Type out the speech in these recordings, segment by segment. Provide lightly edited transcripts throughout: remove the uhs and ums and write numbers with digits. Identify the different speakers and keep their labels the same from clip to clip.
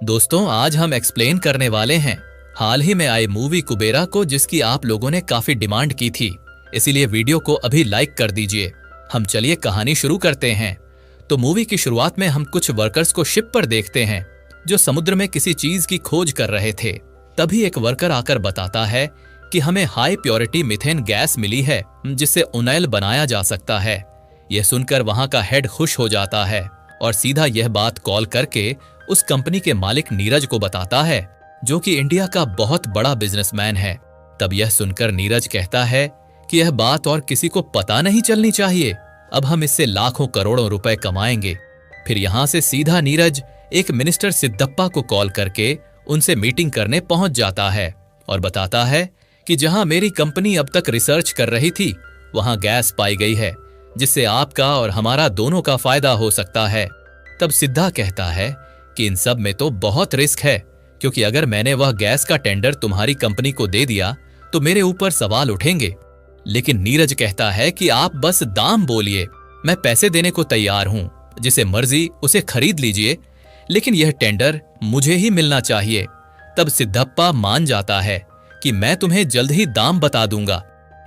Speaker 1: दोस्तों, आज हम एक्सप्लेन करने वाले हैं हाल ही में आई मूवी कुबेरा को, जिसकी आप लोगों ने काफी डिमांड की थी। इसीलिए वीडियो को अभी लाइक कर दीजिए। हम चलिए कहानी शुरू करते हैं। तो मूवी की शुरुआत में हम कुछ वर्कर्स को शिप पर देखते हैं जो समुद्र में किसी चीज की खोज कर रहे थे। तभी एक वर्कर आकर बताता है कि हमें हाई प्योरिटी मीथेन गैस मिली है जिससे ओनेल बनाया जा सकता है। यह सुनकर वहां का हेड खुश हो जाता है और सीधा यह बात कॉल करके उस कंपनी के मालिक नीरज को बताता है, जो कि इंडिया का बहुत बड़ा बिजनेसमैन है। तब यह सुनकर नीरज कहता है कि यह बात और किसी को पता नहीं चलनी चाहिए, अब हम इससे लाखों करोड़ों रुपए कमाएंगे। फिर यहां से सीधा नीरज एक मिनिस्टर सिद्धप्पा को कॉल करके उनसे मीटिंग करने पहुंच जाता है और बताता है कि जहां मेरी कंपनी अब तक रिसर्च कर रही थी वहां गैस पाई गई है जिससे आपका और हमारा दोनों का फायदा हो सकता है। तब सिद्धा कहता है कि इन सब में तो बहुत रिस्क है, क्योंकि अगर मैंने वह गैस का टेंडर तुम्हारी कंपनी को दे दिया तो मेरे ऊपर सवाल उठेंगे। लेकिन नीरज कहता है कि आप बस दाम बोलिए, मैं पैसे देने को तैयार हूं, जिसे मर्जी उसे खरीद लीजिए, लेकिन यह टेंडर मुझे ही मिलना चाहिए। तब सिद्धप्पा मान जाता है कि मैं तुम्हें जल्द ही दाम बता दूंगा।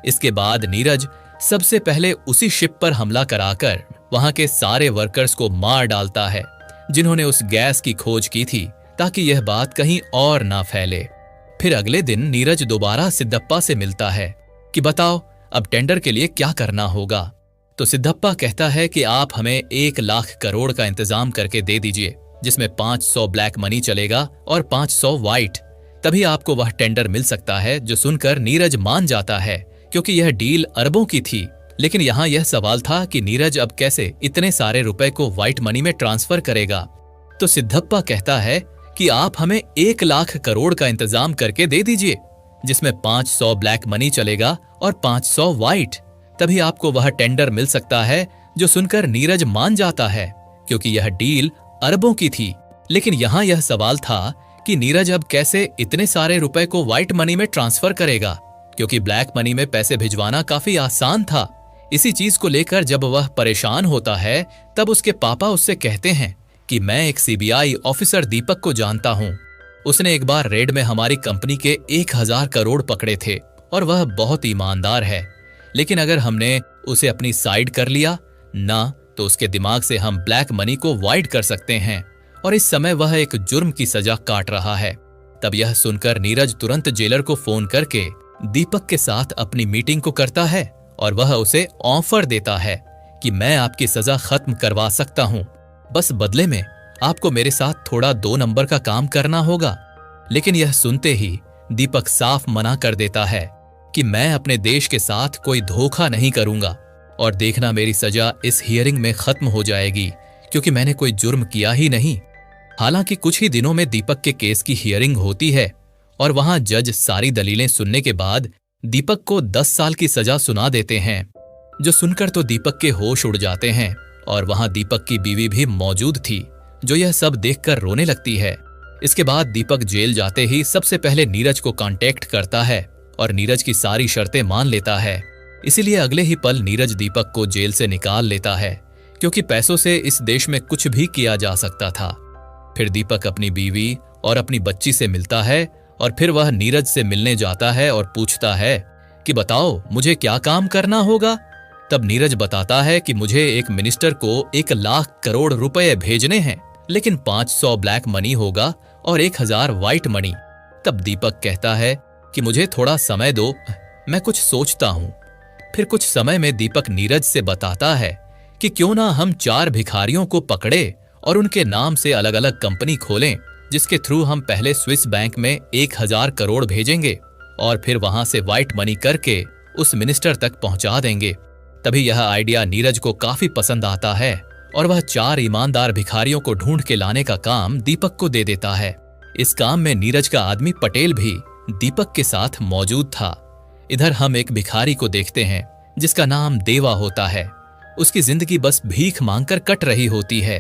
Speaker 1: इसके बाद नीरज सबसे पहले उसी शिप पर हमला कराकर वहां के सारे वर्कर्स को मार डालता है जिन्होंने उस गैस की खोज की थी, ताकि यह बात कहीं और ना फैले। फिर अगले दिन नीरज दोबारा सिद्धप्पा से मिलता है कि बताओ अब टेंडर के लिए क्या करना होगा। तो सिद्धप्पा कहता है कि आप हमें 1,00,000 करोड़ का इंतजाम करके दे दीजिए, जिसमें 500 ब्लैक मनी चलेगा और 500 व्हाइट। तभी आपको वह टेंडर मिल सकता है। जो सुनकर नीरज मान जाता है, क्योंकि यह डील अरबों की थी। लेकिन यहाँ यह सवाल था कि नीरज अब कैसे इतने सारे रुपए को व्हाइट मनी में ट्रांसफर करेगा। तो सिद्धप्पा कहता है कि आप हमें 1,00,000 करोड़ का इंतजाम करके दे दीजिए, जिसमें 500 ब्लैक मनी चलेगा और 500 व्हाइट। तभी आपको वह टेंडर मिल सकता है। जो सुनकर नीरज मान जाता है, क्योंकि यह डील अरबों की थी। लेकिन यहाँ यह सवाल था कि नीरज अब कैसे इतने सारे रुपए को व्हाइट मनी में ट्रांसफर करेगा, क्योंकि ब्लैक मनी में पैसे भिजवाना काफी आसान था। इसी चीज को लेकर जब वह परेशान होता है, तब उसके पापा उससे कहते हैं कि मैं एक सीबीआई ऑफिसर दीपक को जानता हूं। उसने एक बार रेड में हमारी कंपनी के 1,000 करोड़ पकड़े थे और वह बहुत ईमानदार है। लेकिन अगर हमने उसे अपनी साइड कर लिया ना, तो उसके दिमाग से हम ब्लैक मनी को वाइड कर सकते हैं, और इस समय वह एक जुर्म की सजा काट रहा है। तब यह सुनकर नीरज तुरंत जेलर को फोन करके दीपक के साथ अपनी मीटिंग को करता है और वह उसे ऑफर देता है कि मैं आपकी सजा खत्म करवा सकता हूं, बस बदले में आपको मेरे साथ थोड़ा 2 नंबर का काम करना होगा। लेकिन यह सुनते ही दीपक साफ मना कर देता है कि मैं अपने देश के साथ कोई धोखा नहीं करूंगा, और देखना मेरी सजा इस हियरिंग में खत्म हो जाएगी, क्योंकि मैंने कोई जुर्म किया ही नहीं। हालांकि कुछ ही दिनों में दीपक के केस की हियरिंग होती है और वहां जज सारी दलीलें सुनने के बाद दीपक को 10 साल की सजा सुना देते हैं। जो सुनकर तो दीपक के होश उड़ जाते हैं, और वहां दीपक की बीवी भी मौजूद थी, जो यह सब देखकर रोने लगती है। इसके बाद दीपक जेल जाते ही सबसे पहले नीरज को कांटेक्ट करता है और नीरज की सारी शर्तें मान लेता है। इसीलिए अगले ही पल नीरज दीपक को जेल से निकाल लेता है, क्योंकि पैसों से इस देश में कुछ भी किया जा सकता था। फिर दीपक अपनी बीवी और अपनी बच्ची से मिलता है, और फिर वह नीरज से मिलने जाता है और पूछता है कि बताओ मुझे क्या काम करना होगा। तब नीरज बताता है कि मुझे एक मिनिस्टर को 1,00,000 करोड़ रुपए भेजने हैं, लेकिन 500 ब्लैक मनी होगा और 1,000 व्हाइट मनी। तब दीपक कहता है कि मुझे थोड़ा समय दो, मैं कुछ सोचता हूं। फिर कुछ समय में दीपक नीरज से बताता है कि क्यों ना हम 4 भिखारियों को पकड़े और उनके नाम से अलग अलग कंपनी खोलें, जिसके थ्रू हम पहले स्विस बैंक में 1,000 करोड़ भेजेंगे और फिर वहां से व्हाइट मनी करके उस मिनिस्टर तक पहुंचा देंगे। तभी यह आइडिया नीरज को काफी पसंद आता है और वह 4 ईमानदार भिखारियों को ढूंढ के लाने का काम दीपक को दे देता है। इस काम में नीरज का आदमी पटेल भी दीपक के साथ मौजूद था। इधर हम एक भिखारी को देखते हैं जिसका नाम देवा होता है। उसकी जिंदगी बस भीख मांगकर कट रही होती है,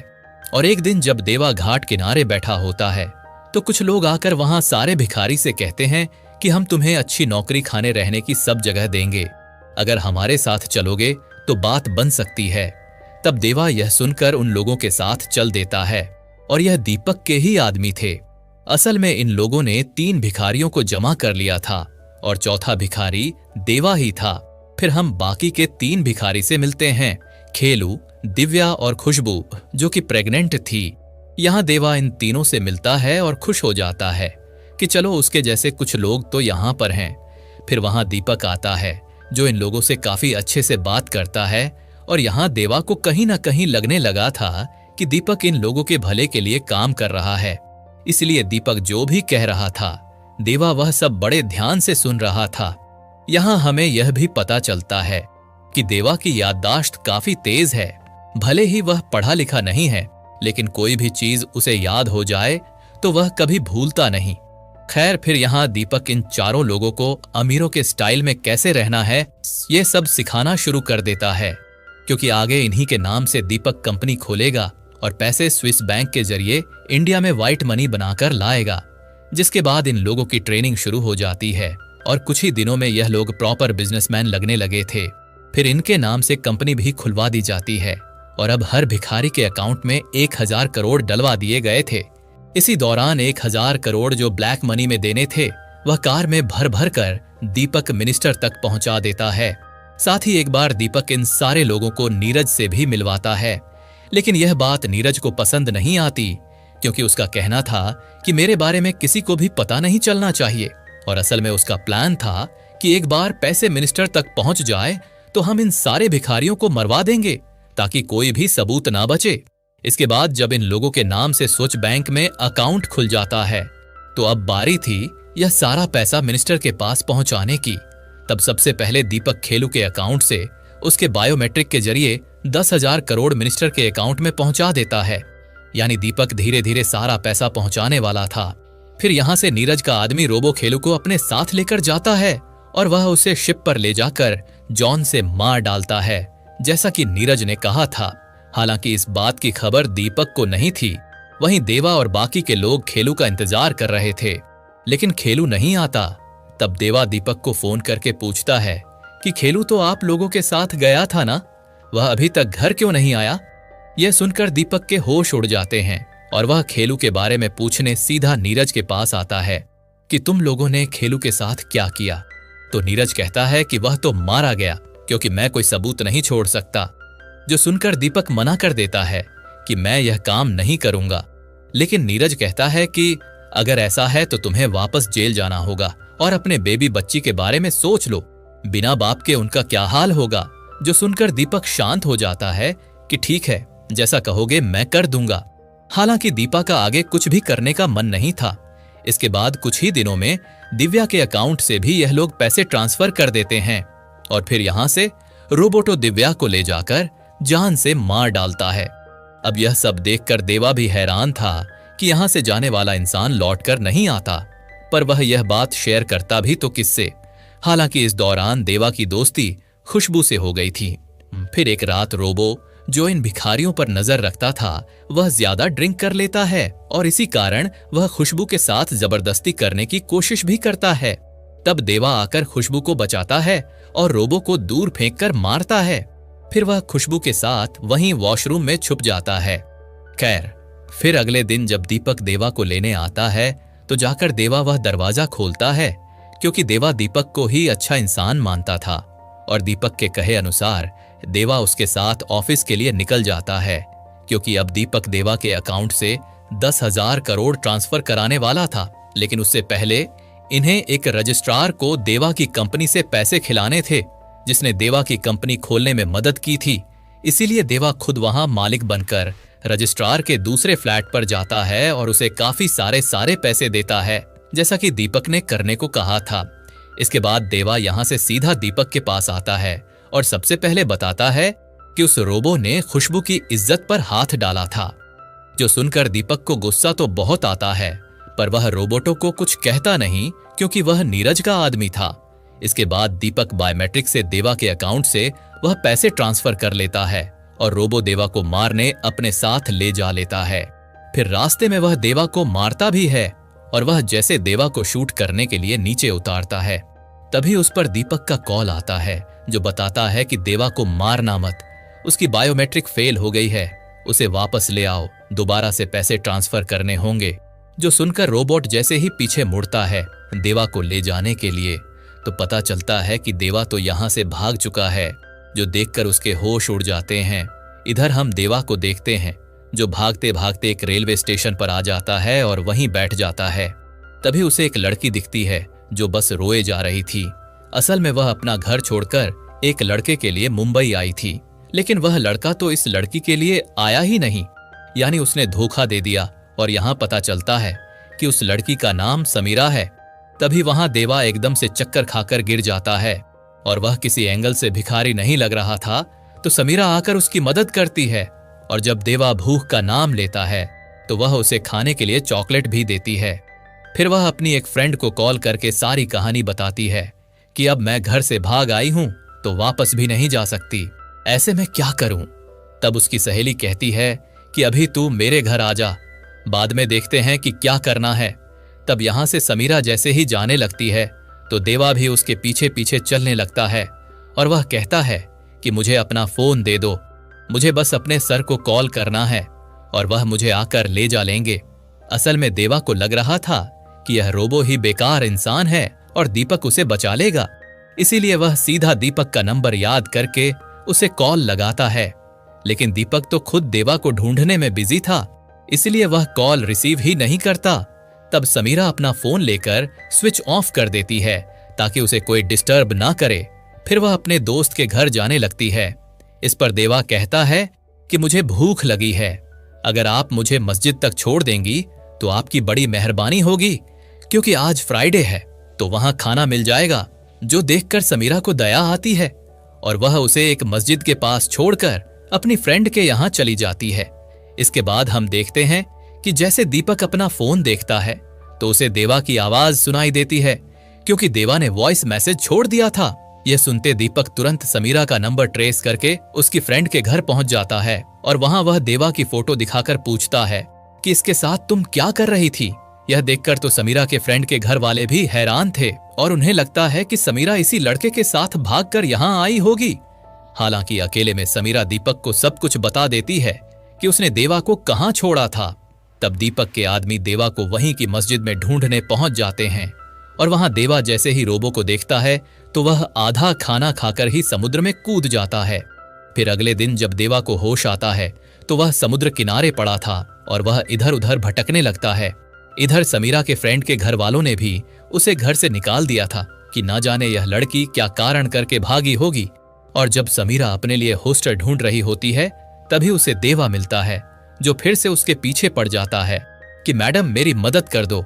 Speaker 1: और एक दिन जब देवा घाट किनारे बैठा होता है तो कुछ लोग आकर वहां सारे भिखारी से कहते हैं कि हम तुम्हें अच्छी नौकरी, खाने रहने की सब जगह देंगे, अगर हमारे साथ चलोगे तो बात बन सकती है। तब देवा यह सुनकर उन लोगों के साथ चल देता है, और यह दीपक के ही आदमी थे। असल में इन लोगों ने 3 भिखारियों को जमा कर लिया था और चौथा भिखारी देवा ही था। फिर हम बाकी के 3 भिखारी से मिलते हैं, खेलू, दिव्या और खुशबू, जो कि प्रेग्नेंट थी। यहाँ देवा इन तीनों से मिलता है और खुश हो जाता है कि चलो उसके जैसे कुछ लोग तो यहाँ पर हैं। फिर वहां दीपक आता है जो इन लोगों से काफी अच्छे से बात करता है और यहाँ देवा को कहीं ना कहीं लगने लगा था कि दीपक इन लोगों के भले के लिए काम कर रहा है। इसलिए दीपक जो भी कह रहा था देवा वह सब बड़े ध्यान से सुन रहा था। यहाँ हमें यह भी पता चलता है कि देवा की याददाश्त काफी तेज है। भले ही वह पढ़ा लिखा नहीं है, लेकिन कोई भी चीज उसे याद हो जाए तो वह कभी भूलता नहीं। खैर, फिर यहाँ दीपक इन चारों लोगों को अमीरों के स्टाइल में कैसे रहना है ये सब सिखाना शुरू कर देता है, क्योंकि आगे इन्हीं के नाम से दीपक कंपनी खोलेगा और पैसे स्विस बैंक के जरिए इंडिया में व्हाइट मनी बनाकर लाएगा। जिसके बाद इन लोगों की ट्रेनिंग शुरू हो जाती है और कुछ ही दिनों में यह लोग प्रॉपर बिजनेसमैन लगने लगे थे। फिर इनके नाम से कंपनी भी खुलवा दी जाती है और अब हर भिखारी के अकाउंट में 1000 करोड़ डलवा दिए गए थे। इसी दौरान 1000 करोड़ जो ब्लैक मनी में देने थे वह कार में भर भर कर दीपक मिनिस्टर तक पहुंचा देता है। साथ ही एक बार दीपक इन सारे लोगों को नीरज से भी मिलवाता है, लेकिन यह बात नीरज को पसंद नहीं आती, क्योंकि उसका कहना था कि मेरे बारे में किसी को भी पता नहीं चलना चाहिए। और असल में उसका प्लान था कि एक बार पैसे मिनिस्टर तक पहुंच जाए तो हम इन सारे भिखारियों को मरवा देंगे ताकि कोई भी सबूत ना बचे। इसके बाद जब इन लोगों के नाम से स्विस बैंक में अकाउंट खुल जाता है तो अब बारी थी यह सारा पैसा मिनिस्टर के पास पहुंचाने की। तब सबसे पहले दीपक खेलू के अकाउंट से उसके बायोमेट्रिक के जरिए 10,000 करोड़ मिनिस्टर के अकाउंट में पहुंचा देता है। यानी दीपक धीरे धीरे सारा पैसा पहुंचाने वाला था। फिर यहां से नीरज का आदमी रोबो खेलू को अपने साथ लेकर जाता है और वह उसे शिप पर ले जाकर जॉन से मार डालता है, जैसा कि नीरज ने कहा था। हालांकि इस बात की खबर दीपक को नहीं थी। वहीं देवा और बाकी के लोग खेलू का इंतजार कर रहे थे, लेकिन खेलू नहीं आता। तब देवा दीपक को फोन करके पूछता है कि खेलू तो आप लोगों के साथ गया था ना, वह अभी तक घर क्यों नहीं आया? यह सुनकर दीपक के होश उड़ जाते हैं और वह खेलू के बारे में पूछने सीधा नीरज के पास आता है कि तुम लोगों ने खेलू के साथ क्या किया। तो नीरज कहता है कि वह तो मारा गया, क्योंकि मैं कोई सबूत नहीं छोड़ सकता। जो सुनकर दीपक मना कर देता है कि मैं यह काम नहीं करूंगा। लेकिन नीरज कहता है कि अगर ऐसा है तो तुम्हें वापस जेल जाना होगा और अपने बेबी बच्ची के बारे में सोच लो, बिना बाप के उनका क्या हाल होगा। जो सुनकर दीपक शांत हो जाता है कि ठीक है, जैसा कहोगे मैं कर दूंगा। हालांकि दीपा का आगे कुछ भी करने का मन नहीं था। इसके बाद कुछ ही दिनों में दिव्या के अकाउंट से भी यह लोग पैसे ट्रांसफर कर देते हैं और फिर यहां से रोबोटो दिव्या को ले जाकर जान से मार डालता है। अब यह सब देखकर देवा भी हैरान था कि यहां से जाने वाला इंसान लौटकर नहीं आता, पर वह यह बात शेयर करता भी तो किससे। हालांकि इस दौरान देवा की दोस्ती खुशबू से हो गई थी। फिर एक रात रोबो, जो इन भिखारियों पर नजर रखता था, वह ज्यादा ड्रिंक कर लेता है और इसी कारण वह खुशबू के साथ जबरदस्ती करने की कोशिश भी करता है। तब देवा आकर खुशबू को बचाता है और रोबो को दूर फेंककर मारता है। फिर वह खुशबू के साथ वहीं वॉशरूम में छुप जाता है। खैर, फिर अगले दिन जब दीपक देवा को लेने आता है तो जाकर देवा वह दरवाजा खोलता है, क्योंकि देवा दीपक को ही अच्छा इंसान मानता था और दीपक के कहे अनुसार देवा उसके साथ ऑफिस के लिए निकल जाता है, क्योंकि अब दीपक देवा के अकाउंट से 10,000 करोड़ ट्रांसफर कराने वाला था। लेकिन उससे पहले इन्हें एक रजिस्ट्रार को देवा की कंपनी से पैसे खिलाने थे, जिसने देवा की कंपनी खोलने में मदद की थी। इसीलिए देवा खुद वहां मालिक बनकर रजिस्ट्रार के दूसरे फ्लैट पर जाता है और उसे काफी सारे पैसे देता है, जैसा कि दीपक ने करने को कहा था। इसके बाद देवा यहां से सीधा दीपक के पास आता है और सबसे पहले बताता है कि उस रोबो ने खुशबू की इज्जत पर हाथ डाला था। जो सुनकर दीपक को गुस्सा तो बहुत आता है, पर वह रोबोटो को कुछ कहता नहीं, क्योंकि वह नीरज का आदमी था। इसके बाद दीपक बायोमेट्रिक से देवा के अकाउंट से वह पैसे ट्रांसफर कर लेता है और रोबो देवा को मारने अपने साथ ले जा लेता है। फिर रास्ते में वह देवा को मारता भी है और वह जैसे देवा को शूट करने के लिए नीचे उतारता है, तभी उस पर दीपक का कॉल आता है जो बताता है कि देवा को मारना मत, उसकी बायोमेट्रिक फेल हो गई है, उसे वापस ले आओ, दोबारा से पैसे ट्रांसफर करने होंगे। जो सुनकर रोबोट जैसे ही पीछे मुड़ता है देवा को ले जाने के लिए, तो पता चलता है कि देवा तो यहां से भाग चुका है, जो देखकर उसके होश उड़ जाते हैं। इधर हम देवा को देखते हैं, जो भागते भागते एक रेलवे स्टेशन पर आ जाता है और वहीं बैठ जाता है। तभी उसे एक लड़की दिखती है जो बस रोए जा रही थी। असल में वह अपना घर छोड़कर एक लड़के के लिए मुंबई आई थी, लेकिन वह लड़का तो इस लड़की के लिए आया ही नहीं, यानी उसने धोखा दे दिया। और यहां पता चलता है कि उस लड़की का नाम समीरा है। तभी वहां देवा एकदम से चक्कर खाकर गिर जाता है, और वह किसी एंगल से भिखारी नहीं लग रहा था, तो समीरा आकर उसकी मदद करती है। और जब देवा भूख का नाम लेता है तो वह उसे खाने के लिए चॉकलेट भी देती है। फिर वह अपनी एक फ्रेंड को कॉल करके सारी कहानी बताती है कि अब मैं घर से भाग आई हूं तो वापस भी नहीं जा सकती, ऐसे में क्या करूं। तब उसकी सहेली कहती है कि अभी तू मेरे घर आ जा, बाद में देखते हैं कि क्या करना है। तब यहां से समीरा जैसे ही जाने लगती है तो देवा भी उसके पीछे पीछे चलने लगता है, और वह कहता है कि मुझे अपना फोन दे दो, मुझे बस अपने सर को कॉल करना है और वह मुझे आकर ले जा लेंगे। असल में देवा को लग रहा था कि यह रोबो ही बेकार इंसान है और दीपक उसे बचा लेगा, इसीलिए वह सीधा दीपक का नंबर याद करके उसे कॉल लगाता है। लेकिन दीपक तो खुद देवा को ढूंढने में बिजी था, इसलिए वह कॉल रिसीव ही नहीं करता। तब समीरा अपना फोन लेकर स्विच ऑफ कर देती है ताकि उसे कोई डिस्टर्ब ना करे। फिर वह अपने दोस्त के घर जाने लगती है। इस पर देवा कहता है कि मुझे भूख लगी है, अगर आप मुझे मस्जिद तक छोड़ देंगी तो आपकी बड़ी मेहरबानी होगी, क्योंकि आज फ्राइडे है तो वहां खाना मिल जाएगा। जो देखकर समीरा को दया आती है और वह उसे एक मस्जिद के पास छोड़कर अपनी फ्रेंड के यहां चली जाती है। इसके बाद हम देखते हैं कि जैसे दीपक अपना फोन देखता है तो उसे देवा की आवाज सुनाई देती है, क्योंकि देवा ने वॉइस मैसेज छोड़ दिया था। यह सुनते दीपक तुरंत समीरा का नंबर ट्रेस करके उसकी फ्रेंड के घर पहुंच जाता है, और वहां वह देवा की फोटो दिखाकर पूछता है कि इसके साथ तुम क्या कर रही थी। यह देखकर तो समीरा के फ्रेंड के घर वाले भी हैरान थे और उन्हें लगता है कि समीरा इसी लड़के के साथ भागकर यहां आई होगी। हालांकि अकेले में समीरा दीपक को सब कुछ बता देती है कि उसने देवा को कहां छोड़ा था। तब दीपक के आदमी देवा को वहीं की मस्जिद में ढूंढने पहुंच जाते हैं, और वहां देवा जैसे ही रोबो को देखता है तो वह आधा खाना खाकर ही समुद्र में कूद जाता है। फिर अगले दिन जब देवा को होश आता है तो वह समुद्र किनारे पड़ा था और वह इधर उधर भटकने लगता है। इधर समीरा के फ्रेंड के घर वालों ने भी उसे घर से निकाल दिया था कि ना जाने यह लड़की क्या कारण करके भागी होगी। और जब समीरा अपने लिए हॉस्टल ढूंढ रही होती है तभी उसे देवा मिलता है, जो फिर से उसके पीछे पड़ जाता है कि मैडम मेरी मदद कर दो,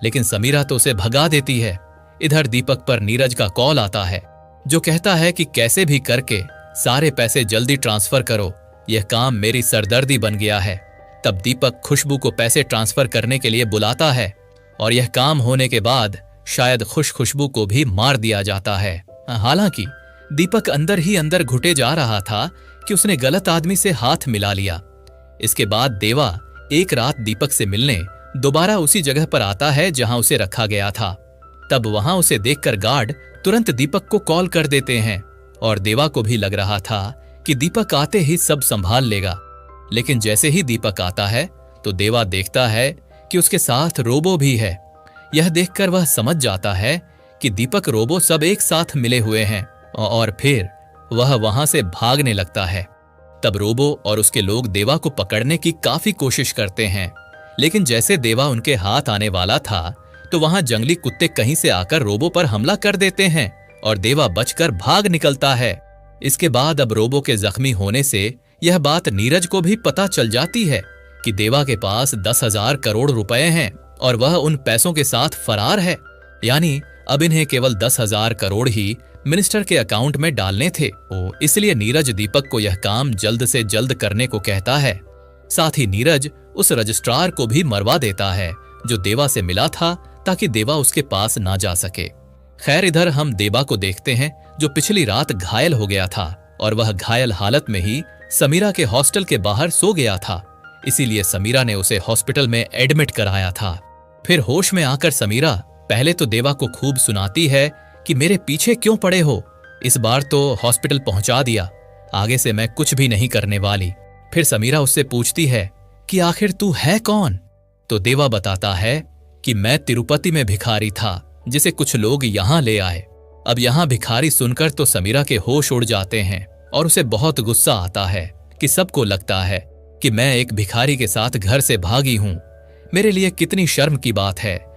Speaker 1: लेकिन समीरा तो उसे भगा देती है। इधर दीपक पर नीरज का कॉल आता है, जो कहता है कि कैसे भी करके सारे पैसे जल्दी ट्रांसफर करो, यह काम मेरी सरदर्दी बन गया है। तब दीपक खुशबू को पैसे ट्रांसफर करने के लिए बुलाता है, और यह काम होने के बाद शायद खुशबू को भी मार दिया जाता है। हालांकि दीपक अंदर ही अंदर घुटे जा रहा था कि उसने गलत आदमी से हाथ मिला लिया। इसके बाद देवा एक रात दीपक से मिलने दोबारा उसी जगह पर आता है जहां उसे रखा गया था। तब वहां उसे देखकर गार्ड तुरंत दीपक को कॉल कर देते हैं, और देवा को भी लग रहा था कि दीपक आते ही सब संभाल लेगा। लेकिन जैसे ही दीपक आता है तो देवा देखता है कि उसके साथ रोबो भी है। यह देखकर वह समझ जाता है कि दीपक रोबो सब एक साथ मिले हुए हैं, और फिर वह वहां से भागने लगता है। तब रोबो और उसके लोग देवा को पकड़ने की काफी कोशिश करते हैं, लेकिन जैसे देवा उनके हाथ आने वाला था तो वहां जंगली कुत्ते कहीं से आकर रोबो पर हमला कर देते हैं और देवा बचकर भाग निकलता है। इसके बाद अब रोबो के जख्मी होने से यह बात नीरज को भी पता चल जाती है कि देवा के पास 10,000 करोड़ रुपए हैं और वह उन पैसों के साथ फरार है। यानी अब इन्हें केवल 10,000 करोड़ ही मिनिस्टर के अकाउंट में डालने थे। इसलिए नीरज दीपक को यह काम जल्द से जल्द करने को कहता है। साथ ही नीरज उस रजिस्ट्रार को भी मरवा देता है जो देवा से मिला था, ताकि देवा उसके पास ना जा सके। खैर, इधर हम देवा को देखते हैं जो पिछली रात घायल हो गया था, और वह घायल हालत में ही समीरा के हॉस्टल के बाहर सो गया था। इसीलिए समीरा ने उसे हॉस्पिटल में एडमिट कराया था। फिर होश में आकर समीरा पहले तो देवा को खूब सुनाती है कि मेरे पीछे क्यों पड़े हो, इस बार तो हॉस्पिटल पहुंचा दिया, आगे से मैं कुछ भी नहीं करने वाली। फिर समीरा उससे पूछती है कि आखिर तू है कौन। तो देवा बताता है कि मैं तिरुपति में भिखारी था जिसे कुछ लोग यहां ले आए। अब यहां भिखारी सुनकर तो समीरा के होश उड़ जाते हैं और उसे बहुत गुस्सा आता है कि सबको लगता है कि मैं एक भिखारी के साथ घर से भागी हूं। मेरे लिए कितनी शर्म की बात है